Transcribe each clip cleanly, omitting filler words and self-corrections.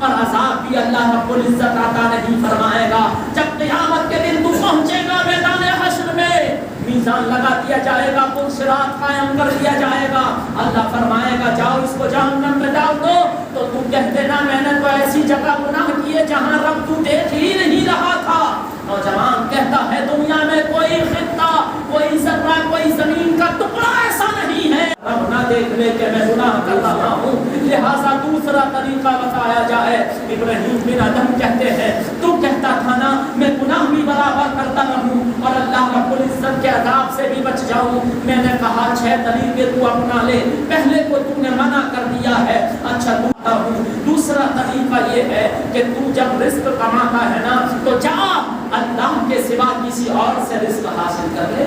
اور عذاب بھی اللہ رب العزت عطا نہیں فرمائے گا. جب قیامت کے دن تو پہنچے گا میدان حشر میں، میزان لگا دیا جائے گا، پل صراط قائم کر دیا جائے گا، اللہ فرمائے گا جاؤ اس کو جہنم میں ڈال دو، تو تم کہہ دینا میں نے تو ایسی جگہ گناہ کیے جہاں رب تو دیکھ ہی نہیں رہا تھا. نوجوان کہتا ہے دنیا میں کوئی خطہ، کوئی ذرہ، کوئی زمین کا ٹکڑا ایسا نہیں ہے رب نہ دیکھ لے کہ میں گناہ کر رہا ہوں. لہذا دوسرا طریقہ بتایا جائے. ابراہیم بن ادم کہتے ہیں تو کہتا تھا نا میں گناہ بھی برابر کرتا رہوں اور اللہ رب العزت کے عذاب سے بھی بچ جاؤں. میں نے کہا 6 طریقے تو اپنا لے، پہلے کو تو نے منع کر دیا ہے، اچھا دوسرا طریقہ یہ ہے کہ تو جب رزق کماتا ہے نا تو جا اللہ کے سوا کسی اور سے رزق حاصل کر لے،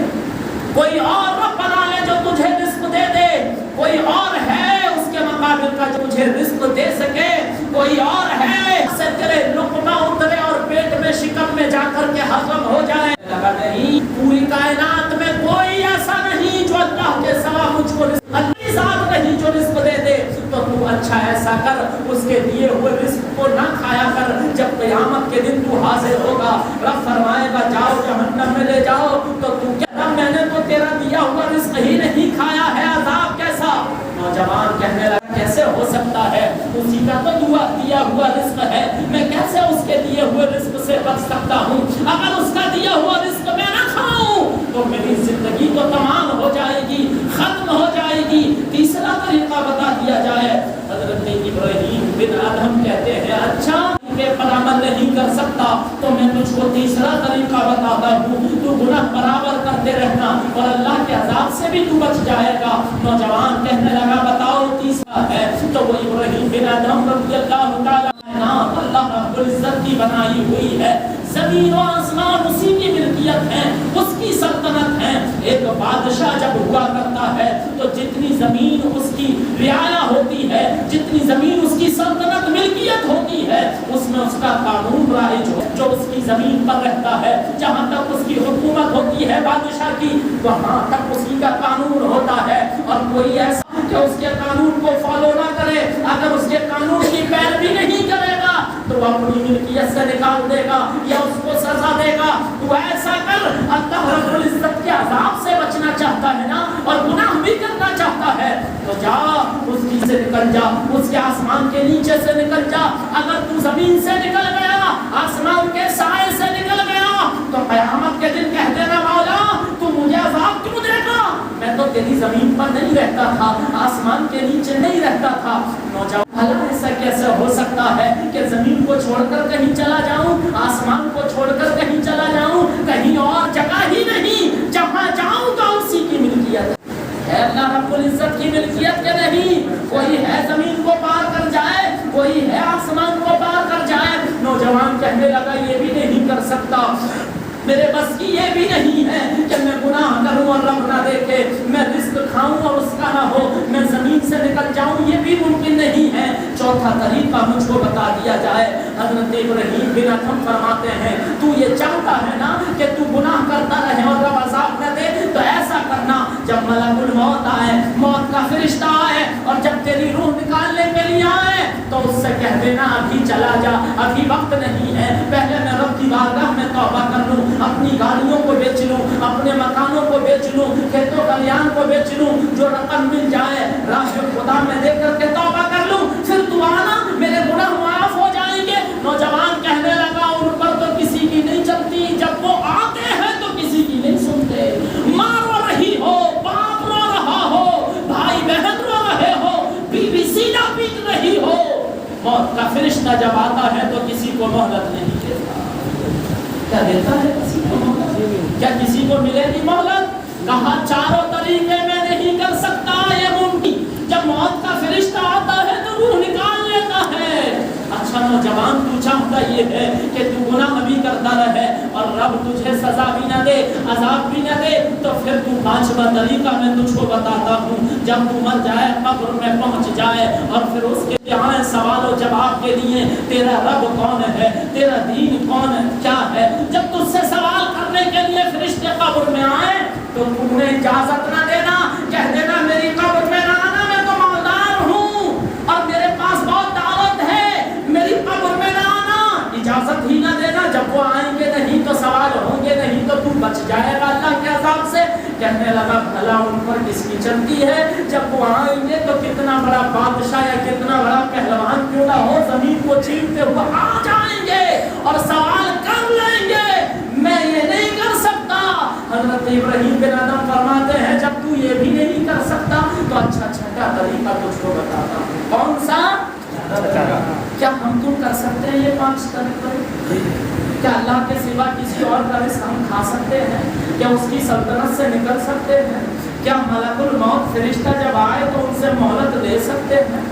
کوئی اور رب بنا لے جو تجھے رزق دے دے، کوئی اور ہے اس کے مقابل کا جو تجھے رزق دے سکے، کوئی اور ہے سے تیرے لقمہ اترے اور پیٹ میں شکم میں جا کر کے ہضم ہو جائے. لگا نہیں، پوری کائنات میں کوئی ایسا نہیں جو اللہ کے سوا مجھ کو رزق، اللہ ذات نہیں جو رزق دے دے. تو اچھا ایسا کر اس کے دیے ہوئے رزق کو نہ کھایا کر، جب قیامت کے دن تو حاضر ہوگا رب فرمائے گا جاؤ جہنم میں لے جاؤ، تو تو کیا میں نے تو تیرا دیا ہوا رزق ہی نہیں کھایا ہے، عذاب کیسا. نوجوان کہنے لگا کیسے ہو سکتا ہے، اسی کا تو دیا ہوا رزق ہے، میں کیسے اس کے دیے ہوئے رزق سے بچ سکتا ہوں. اگر اس کا دیا ہوا رزق میں نہ کھاؤں تو میری زندگی تو تمام ہو جائے گی، ختم ہو جائے گی. تیسرا طریقہ بتا دیا جائے. حضرت ابراہیم بن ادم کہتے ہیں اچھا پر عمل نہیں کر سکتا تو میں تجھ کو تیسرا طریقہ بتاتا ہوں، تو گناہ برابر کرتے رہنا اور اللہ کے عذاب سے بھی تو بچ جائے گا. نوجوان کہنے لگا بتاؤ تیسرا ہے. تو وہ ابراہیم بن ادم رضی اللہ تعالی عنہ اللہ رب العزت کی بنائی ہوئی ہے، زمین و آسمان اسی کی ملکیت ہے، اس کی سلطنت ہے. ایک بادشاہ جب ہوا کرتا ہے تو جتنی زمین اس کی رعایا ہوتی ہے، جتنی زمین اس کی سلطنت ملکیت ہوتی ہے، اس میں اس کا قانون رائج ہو. جو اس کی زمین پر رہتا ہے، جہاں تک اس کی حکومت ہوتی ہے بادشاہ کی، وہاں تک اسی کا قانون ہوتا ہے. اور کوئی ایسا کہ اس کے قانون کو فالو نہ کرے، اگر اس کے قانون کی پیروی نہیں کرے گا تو وہ اپنی ملکیت سے نکال دے گا یا اس کو سزا دے گا. تو ایسا کر، اللہ رب العزت کے عذاب سے بچنا چاہتا ہے نا اور گناہ بھی کرنا چاہتا ہے تو جا اس چیز سے نکل جا، اس کے آسمان کے نیچے سے نکل جا. اگر تو زمین سے نکل گیا، آسمان کے سائے سے نکل گیا تو قیامت کے دن کہہ دینا مولا تو مجھے عذاب کیوں دے گا، میں تو تیری زمین پر نہیں رہتا تھا، آسمان کے نیچے نہیں رہتا تھا. نوجوان ایسا کیسے ہو سکتا ہے کہ زمین کو چھوڑ کر کہیں چلا جاؤں، آسمان کو چھوڑ کر کہیں چلا جاؤں، کہیں اور جگہ ہی نہیں، جہاں جاؤں گا اسی کی ملکیت ہے، اللہ رب العزت کی ملکیت کے نہیں. کوئی ہے زمین کو پار کر جائے، کوئی ہے آسمان کو پار کر جائے. نوجوان کہنے لگا یہ بھی نہیں کر سکتا، میرے بس کی یہ بھی نہیں ہے کہ میں گناہ کروں اور رب نہ دیکھے، میں رزق کھاؤں اور اس کا نہ ہو، میں زمین سے نکل جاؤں، یہ بھی ممکن نہیں ہے. چوتھا طریقہ مجھ کو بتا دیا جائے. حضرت ابراہیم بن ادم فرماتے ہیں تو یہ چاہتا ہے نا کہ تو گناہ کرتا رہے اور رب عذاب نہ دے، تو ایسا کرنا جب ملک الموت آئے، موت کا فرشتہ آئے اور جب تیری روح نکالنے کے لیے آئے تو اس سے کہہ دینا ابھی چلا جا، ابھی وقت نہیں ہے، پہلے میں رب کی بارگاہ میں توبہ کر لوں، اپنی گاڑیوں کو بیچ لوں، اپنے مکانوں کو بیچ لوں، کھیتوں کلیان کو بیچ لوں، جو رقم مل جائے راہ خدا میں دے کر کے توبہ کر لوں، پھر تو آنا میرے گناہ معاف ہو جائیں گے. نوجوان کہنے لگا ان پر تو کسی کی نہیں چلتی، جب وہ آتے ہیں تو کسی کی نہیں سنتے. ماں رو رہی ہو، باپ رو رہا ہو، بھائی بہن رو رہے ہو، بیوی سینا پیٹ رہی ہو، موت کا فرشتہ جب آتا ہے تو کسی کو مہلت نہیں دیتا. کیا دیتا ہے کسی کو مہلت؟ کیا کسی کو ملے گی مہلت؟ کہا چاروں طریقے میں نہیں کر سکتا یہ ممکن. جب موت کا فرشتہ آتا ہے تو روح نکال لیتا ہے. اچھا نوجوان تو چاہتا یہ ہے کہ تو گناہ بھی کرتا رہے اور رب تجھے سزا بھی نہ دے، عذاب بھی نہ دے، تو پھر تو پانچواں طریقہ میں تجھ کو بتاتا ہوں. جب تو مر جائے، قبر میں پہنچ جائے اور پھر اس کے آئے سوال و جواب کے لیے تیرا رب کون ہے، تیرا دین کون ہے، کیا ہے، جب تجھ سے سوال کرنے کے لیے فرشتے قبر میں آئے تو تم نے اجازت نہ دینا، کہہ دینا میری قبر میں نہ آنا، میں تو مالدار ہوں اور میرے پاس بہت دعوت ہے، میری भला उन पर किसकी चलती है। जब वो आएंगे तो कितना बड़ा बादशाह या कितना बड़ा पहलवान क्यों ना हो, जमीन को छीनते हुए आ जाएंगे और सवाल कर लेंगे, मैं ये नहीं कर सकता। हजरत इब्राहीम बिन अदम फरमाते हैं जब तू ये भी नहीं कर सकता तो अच्छा छठा तरीका तुझको बताता हूँ। कौन सा? क्या हम तुम कर सकते हैं ये 5 तरीके? क्या अल्लाह के सिवा किसी और का रिस्क हम खा सकते हैं? क्या उसकी सल्तनत से निकल सकते हैं? क्या मलकुल मौत फरिश्ता जब आए तो उनसे मोहलत ले सकते हैं?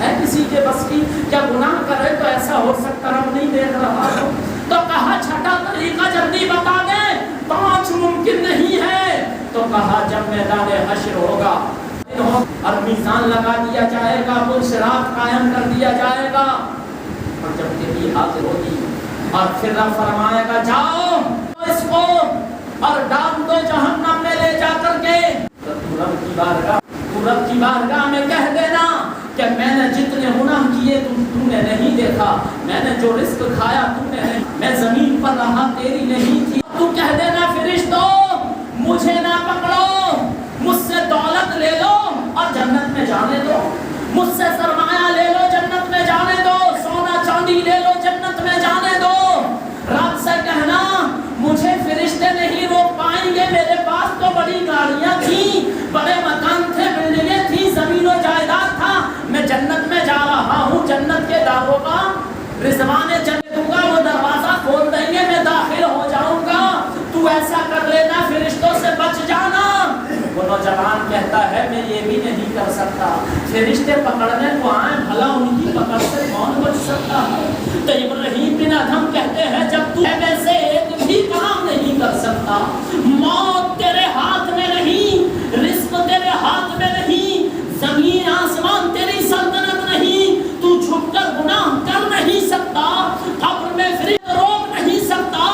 है किसी के बस की? क्या गुनाह करे तो ऐसा हो सकता हम नहीं देख रहा तो कहा छठा तरीका जल्दी बता दे, 5 मुमकिन नहीं है। तो कहा जब मैदान हश्र होगा और मीज़ान लगा दिया जाएगा, पुल-सिरात कायम कर दिया जाएगा और जब तेरी हाजिर होगी और फिर रब फरमाएगा जाओ तो इसको और डाल दो जहन्नम में ले जा करके। तो तू रब की बारगाह में कह देना कि मैंने जितने गुनाह किए तूने नहीं देखा, मैंने जो रिस्क खाया तूने नहीं, मैं जमीन पर रहा तेरी नहीं थी। तू कह देना फरिश्तों मुझे ना पकड़ो, मुझसे दौलत ले लो और जन्नत में जाने दो, मुझसे सरमाया ले लो जन्नत में जाने दो, सोना चांदी ले लो जन्नत में जाने दो। रब से कहना मुझे फरिश्ते नहीं रोक पाएंगे, मेरे पास तो बड़ी गाड़ियां थी, बड़े मकान थे, बिल्डिंगें थी, जमीन और जायदाद था, मैं जन्नत में जा रहा हूँ, जन्नत के दारोगा रिजवान जन्नत दूंगा, वो दरवाजा खोल देंगे, मैं दाखिल हो जाऊंगा, तू ऐसा कर लेना, फरिश्तों से बच जाना। वो नौजवान कहता है मैं ये भी नहीं कर सकता, फरिश्ते पकड़ने को आए भला उनकी पकड़ से कौन बच सकता है। तो इब्राहीम बिन अदम कहते हैं जब तू वैसे एक भी काम नहीं कर सकता, मौत तेरे हाथ में नहीं, रिस्क तेरे हाथ में नहीं, जमीन आसमान तेरी सल्तनत नहीं, तू झुककर गुनाह कर नहीं सकता, कब्र में फरिश्ते रोक नहीं सकता,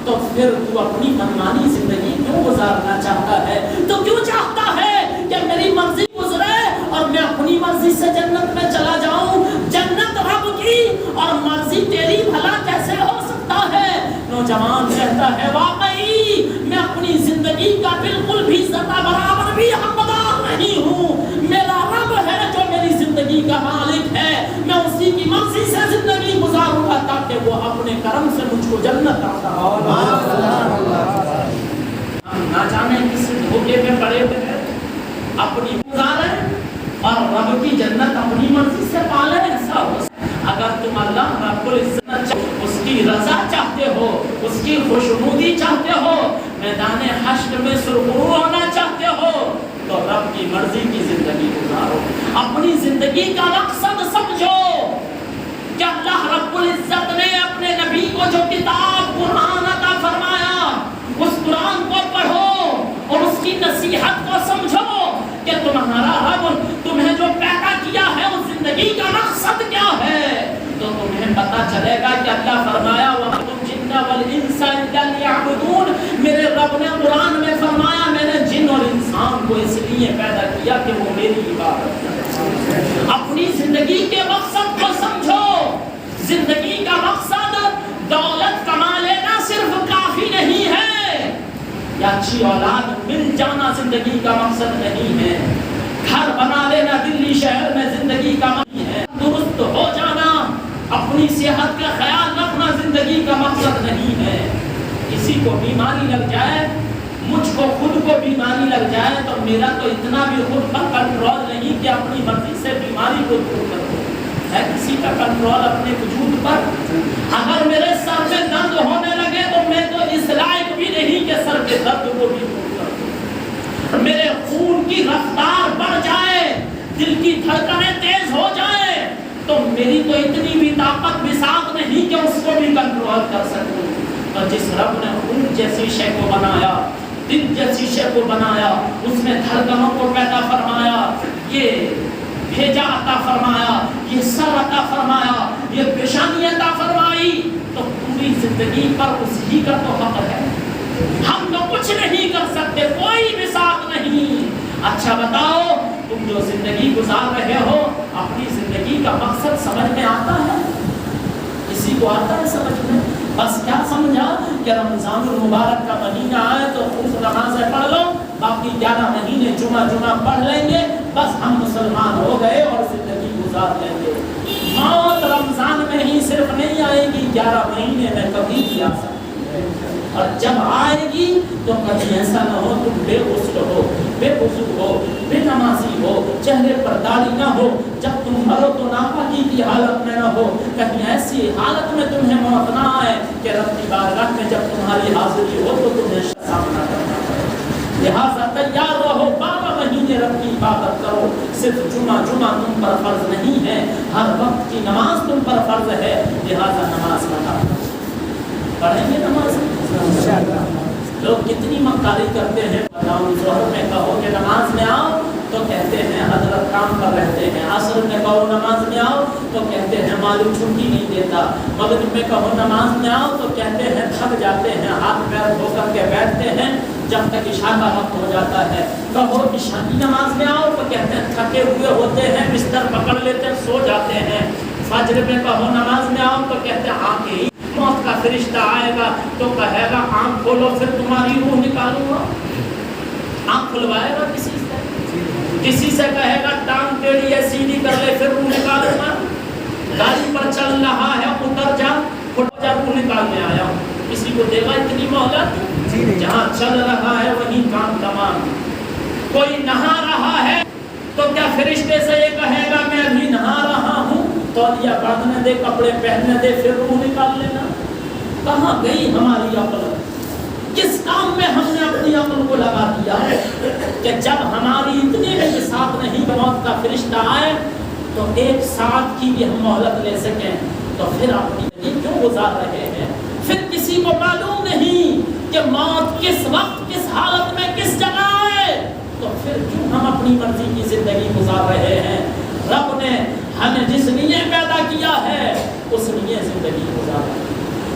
तो फिर तू अपनी मनमानी जिंदगी क्यों गुजारना चाहता है? तो क्यों चाहता है कि मेरी मर्जी गुजरे और मैं अपनी मर्जी से जन्नत में चला जाऊं? जन्नत रब की और मर्जी तेरी भला कैसे हो सकता है? नौजवान कहता है वाकई मैं अपनी जिंदगी का बिल्कुल भी ज़रा बराबर भी हकदार नहीं हूँ, मेरा रब है जो मेरी जिंदगी का मालिक है, मैं उसी की मर्जी से जिंदगी गुजारूंगा ताकि वो अपने कर्म से मुझको जन्नत अता फरमाए। ना जाने किस धोखे में पड़े हुए हैं, अपनी गुजारे और रब की जन्नत अपनी मर्जी से पाले, ऐसा हो। अगर तुम अल्लाह रब्बुल इज्जत उसकी रजा चाहते हो, उसकी खुशनुदी चाहते हो, मैदान हश्र में सुरखरू होना चाहते हो, तो रब की मर्जी की जिंदगी गुजारो, अपनी जिंदगी का मकसद समझो कि अल्लाह रब्बुल इज्जत ने अपने नबी को जो किताब कुरान अता फरमाया, उस कुरान को पढ़ो और उसकी नसीहत को समझो कि तुम्हारा रब तुम्हें जो पैदा किया है उस जिंदगी का मकसद क्या है, तो तुम्हें पता चलेगा कि अल्लाह फरमाया वकुम जिन्ना वल इंसा इल्ला लियअबुदून। मेरे रब ने कुरान में फरमाया मैंने जिन और इंसान को इसलिए पैदा किया कि वो मेरी इबादत करें। अपनी जिंदगी के मकसद को समझो। जिंदगी का मकसद दौलत कमा लेना सिर्फ काफी नहीं है, या अच्छी औलाद मिल जाना जिंदगी का मकसद नहीं है, घर बना लेना दिल्ली शहर में जिंदगी का नहीं है, दुरुस्त हो जाना, अपनी सेहत का ख्याल रखना जिंदगी का मकसद नहीं है। किसी को बीमारी लग जाए, मुझको खुद को बीमारी लग जाए तो मेरा तो इतना भी खुद पर कंट्रोल नहीं कि अपनी मर्जी से बीमारी को दूर कर दूं। है किसी का कंट्रोल अपने वजूद पर? अगर मेरे सर में दर्द होने लगे तो मैं तो इस लायक भी नहीं कि सर के दर्द को भी दूर कर दूं। मेरे खून की रफ्तार बढ़ जाए, दिल की धड़कनें तेज हो जाए, तो मेरी तो इतनी भी ताकत बिसात नहीं कि उसको भी कंट्रोल कर सकूं। और जिस रब ने खून जैसी शय को बनाया, दिल जैसी शय को बनाया, उसमें धड़कनों को पैदा फरमाया, ये भेजा अता फरमाया, ये सर अता फरमाया, ये पेशानी अता फरमाई, तो पूरी जिंदगी पर उसी का तो हक है। हम तो कुछ नहीं कर सकते, कोई बिसात नहीं। अच्छा बताओ, तुम जो जिंदगी गुजार रहे हो, अपनी जिंदगी का मकसद समझ में आता है? किसी को आता है समझ में? बस क्या समझा कि रमजानुल मुबारक का महीना आए तो खूब नमाज़ें पढ़ लो, बाकी 11 महीने जुमा पढ़ लेंगे, बस हम मुसलमान हो गए और जिंदगी गुजार लेंगे। मौत रमजान में ही सिर्फ नहीं आएगी, 11 महीने में कभी भी आ सकती है। और जब आएगी तो कभी ऐसा न हो तुम बेगुस्ल हो, बेवुज़ू हो, बेनमाजी हो, चेहरे पर दाढ़ी न हो, जब तुम मरो तो नापाकी की हालत में न हो, कहीं ऐसी हालत में तुम्हें मौत ना आए कि रब की बारगाह में जब तुम्हारी हाजिरी हो तो तुम्हें सामना करना पड़े। लिहाजा तैयार रहो, 12 महीने रब की इबादत करो। सिर्फ जुमा तुम पर फर्ज नहीं है, हर वक्त की नमाज तुम पर फर्ज है। लिहाजा नमाज पढ़ेंगे, नमाज लोग कितनी मक्कारी करते हैं। ज़ोहर में कहो कि नमाज में आओ तो कहते हैं हजरत काम पर रहते हैं, असर में कहो नमाज में आओ तो कहते हैं मालूम छुट्टी नहीं देता, मगरिब में कहो नमाज में आओ तो कहते हैं थक जाते हैं, हाथ पैर धो करके बैठते हैं जब तक इशा का वक्त हो जाता है। कहो इशा की नमाज में आओ तो कहते हैं थके हुए होते हैं, बिस्तर पकड़ लेते हैं, सो जाते हैं। फज्र में कहो नमाज में आओ तो कहते हैं आके ही मौत का फरिश्ता आएगा तो कहेगा आँख खोलो फिर तुम्हारी रूह निकालूंगा। आँख खुलवाएगा किसी से कहेगा टांग टेढ़ी है सीधी कर ले फिर रूह निकालूंगा। गाड़ी पर चल रहा है उतर जा, फुट जा, रूह निकालने आया हूँ। किसी को देगा इतनी मोहलत? जहाँ चल रहा है वहीं काम तमाम। कोई नहा रहा है तो क्या फरिश्ते से ये कहेगा मैं अभी नहा रहा हूँ, तौलिया बांधने दे, कपड़े पहनने दे, फिर रूह निकाल लेना। कहाँ गई हमारी अक्ल? किस काम में हमने अपनी अक्ल को लगा दिया कि जब हमारी इतनी भी साथ नहीं मौत का फरिश्ता आए तो एक साथ की भी हम मोहलत ले सकें, तो फिर अपनी जिंदगी क्यों गुजार रहे हैं? फिर किसी को मालूम नहीं कि मौत किस वक्त, किस हालत में, किस जगह है, तो फिर क्यों हम अपनी मर्जी की जिंदगी गुजार रहे हैं? रब ने हमें जिस लिए पैदा किया है उस लिए जिंदगी गुजारो।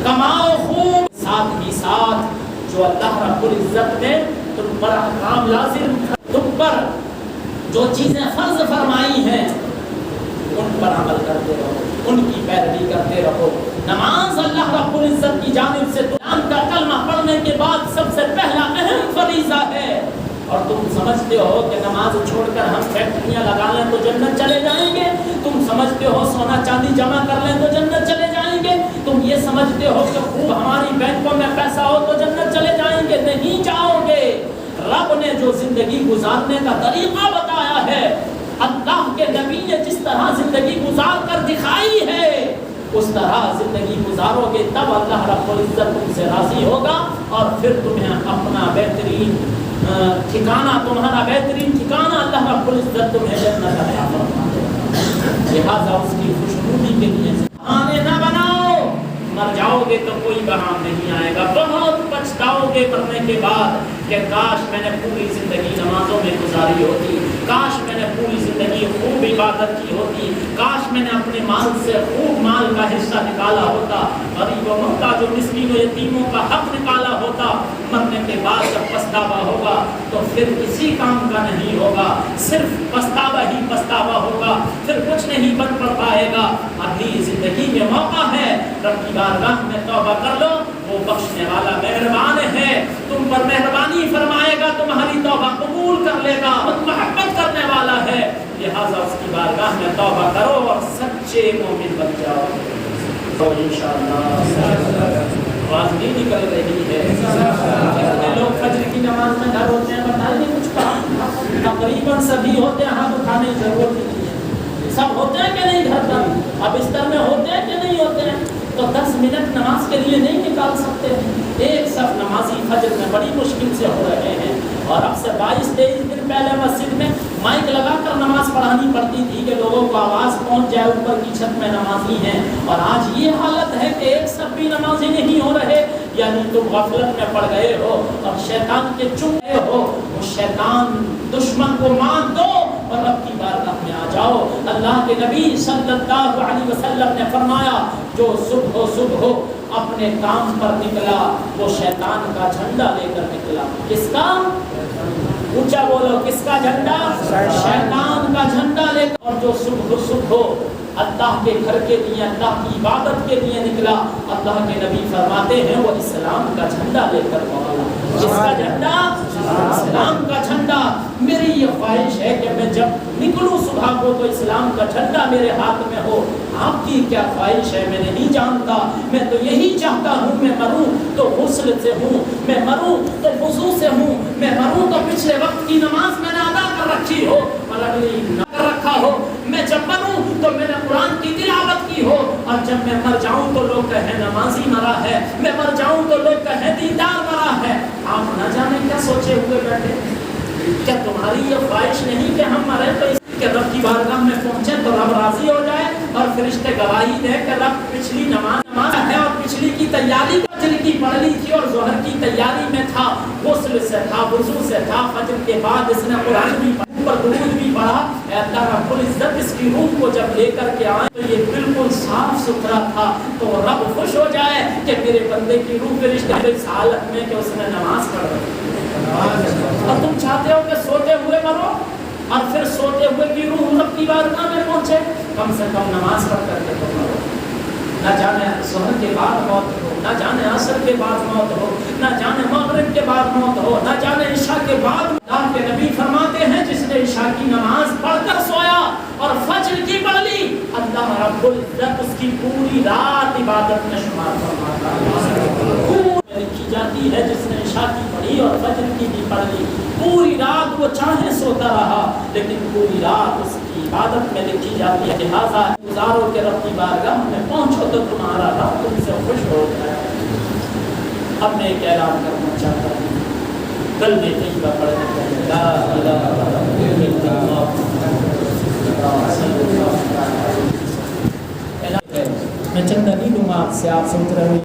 कमाओ खूब, साथ ही साथ जो अल्लाह रब्बुल इज्जत ने तुम पर अहकाम लाजिम, तुम पर जो चीजें फर्ज फरमाई हैं उन पर अमल करते रहो, उनकी पैरवी करते रहो। नमाज अल्लाह रब्बुल इज्जत की जानिब से कुरान का कलमा पढ़ने के बाद सबसे पहला अहम फरीज़ा है। और तुम समझते हो कि नमाज छोड़कर हम फैक्ट्रियां लगा लें तो जन्नत चले जाएंगे, तुम समझते हो सोना चांदी जमा कर लें तो जन्नत चले जाएंगे, तुम ये समझते हो कि खूब हमारी बैंकों में पैसा हो तो जन्नत चले जाएंगे, नहीं जाओगे। रब ने जो जिंदगी गुजारने का तरीका बताया है, अल्लाह के नबी ने जिस तरह जिंदगी गुजार कर दिखाई है उस तरह जिंदगी गुजारोगे तब अल्लाह रब्बुल इज्जत तुमसे राजी होगा और फिर तुम्हें अपना बेहतरीन ठिकाना, तुम्हारा बेहतरीन ठिकाना अल्लाह रब्बुल इज्जत तुम्हें जन्नत अता फरमाएगा। लिहाजा उसकी खुशनुदी के लिए बहाने न बनाओ, मर जाओगे तो कोई बहाना नहीं आएगा। बहुत पछताओगे मरने के बाद कि काश मैंने पूरी जिंदगी नमाजों में गुजारी होती, काश मैंने पूरी जिंदगी खूब इबादत की होती, काश मैंने अपने माल से खूब माल का हिस्सा निकाला होता, गरीबों मुहताजों मिस्कीनों यतीमों का हक निकाला होता। मरने के बाद जब पछतावा होगा तो फिर किसी काम का नहीं होगा, सिर्फ पछतावा ही पछतावा होगा, फिर कुछ नहीं बन पड़ पाएगा। अभी जिंदगी में मौका है, रब की बारगाह में तौबा कर लो, वो बख्शने वाला मेहरबान है, तुम पर मेहरबानी फरमाएगा, तुम्हारी तौबा कबूल कर लेगा, मोहब्बत करने वाला है। लिहाजा उसकी बारगाह में तौबा करो और सच्चे मोमिन बन जाओ। तो इंशाअल्लाह आवाज नहीं निकल रही है। कितने लोग फज्र की नमाज में घर होते हैं बताइए कुछ कहा? तकरीबन सभी होते हैं, हाथ उठाने की जरूरत नहीं है। सब होते हैं कि नहीं घर पर? अब बिस्तर में होते हैं कि नहीं होते हैं? तो 10 मिनट नमाज के लिए नहीं निकाल सकते। एक सब नमाजी फज्र में बड़ी मुश्किल से हो रहे हैं और अब से 22-23 दिन पहले मस्जिद में माइक लगाकर नमाज पढ़ानी पड़ती थी कि लोगों को आवाज़ पहुंच जाए ऊपर की छत में नमाजी हैं, और आज ये हालत है कि एक सब भी नमाजी नहीं हो रहे। यानी तुम गफलत में पड़ गए हो और शैतान के चुप गए हो। वो शैतान दुश्मन को मान दो और रब की बारगाह में आ जाओ। अल्लाह के नबी सल्लल्लाहु अलैहि वसल्लम ने फरमाया, जो सुबह अपने काम पर निकला वो शैतान का झंडा लेकर निकला। किसका? ऊंचा बोलो, किसका झंडा? शैतान का झंडा लेकर। और जो सुबह अल्लाह के घर के लिए, अल्लाह की इबादत के लिए निकला, अल्लाह के नबी फरमाते हैं वो इस्लाम का झंडा लेकर निकला। किसका झंडा? اسلام کا جھنڈا. میری یہ خواہش ہے کہ میں جب نکلوں صبح کو تو اسلام کا جھنڈا میرے ہاتھ میں ہو. آپ کی کیا خواہش ہے میں نہیں جانتا. میں تو یہی چاہتا ہوں میں مروں تو غسل سے ہوں, میں مروں تو وضو سے ہوں, میں مروں تو پچھلے وقت کی نماز میں نے ادا کر رکھی ہو اور اگلی نہ کر رکھا ہو. میں جب مروں تو میں نے قرآن کی تلاوت کی ہو, اور جب میں مر جاؤں تو لوگ کہیں نمازی مرا ہے, میں مر جاؤں تو لوگ کہیں دیندار مرا ہے. آپ نہ جانے کیا سوچے ہوئے بیٹھے. کیا تمہاری یہ خواہش نہیں کہ ہم مرے تو کہ رب کی بارگاہ میں پہنچے تو رب راضی ہو جائے اور فرشتے گواہی دے کہ رب پچھلی نماز ہے اور پچھلی کی تیاری فجر کی پڑھ لی تھی اور ظہر کی تیاری میں تھا, غسل سے تھا, وضو سے تھا, فجر کے بعد اس نے قرآن بھی پر درود بھی پڑھا. اے اللہ رب العزت اس کی روح کو جب لے کر کے آئے تو یہ بالکل صاف ستھرا تھا, تو رب خوش ہو جائے کہ میرے بندے کی روح فرشتے اس حالت میں کہ اس نے نماز پڑھ رہی. اور تم چاہتے ہو کہ سوتے ہوئے مرو اور پھر سوتے ہوئے کی روح رب کی بارگاہ میں پہنچے. کم سے کم نماز پڑھ کر کے تو مرو. نہ جانے ظہر کے بعد موت ہو, نہ جانے عصر کے بعد موت ہو, نہ جانے مغرب کے بعد موت ہو, نہ جانے عشاء کے بعد. اللہ کے نبی فرماتے ہیں جس نے عشاء کی نماز پڑھ کر سویا اور فجر کی پڑھ لی, اللہ رب العزت اس کی پوری رات عبادت میں شمار فرماتا ہے. لکھی جاتی ہے جس نے عشاء کی پڑھی اور فجر کی بھی پڑھ لی, پوری رات وہ چاہے سوتا رہا لیکن پوری رات اس کی عبادت میں لکھی جاتی ہے. لہٰذا گزارو کہ رب کی بارگاہ میں پہنچو تو تمہارا رب تم سے خوش ہو جائے. اب میں ایک اعلان کرنا چاہتا ہوں, کل میں طیبہ پڑھنے کا لا الہ الا اللہ. میں چندہ نہیں لوں گا آپ سے, آپ سمجھ رہے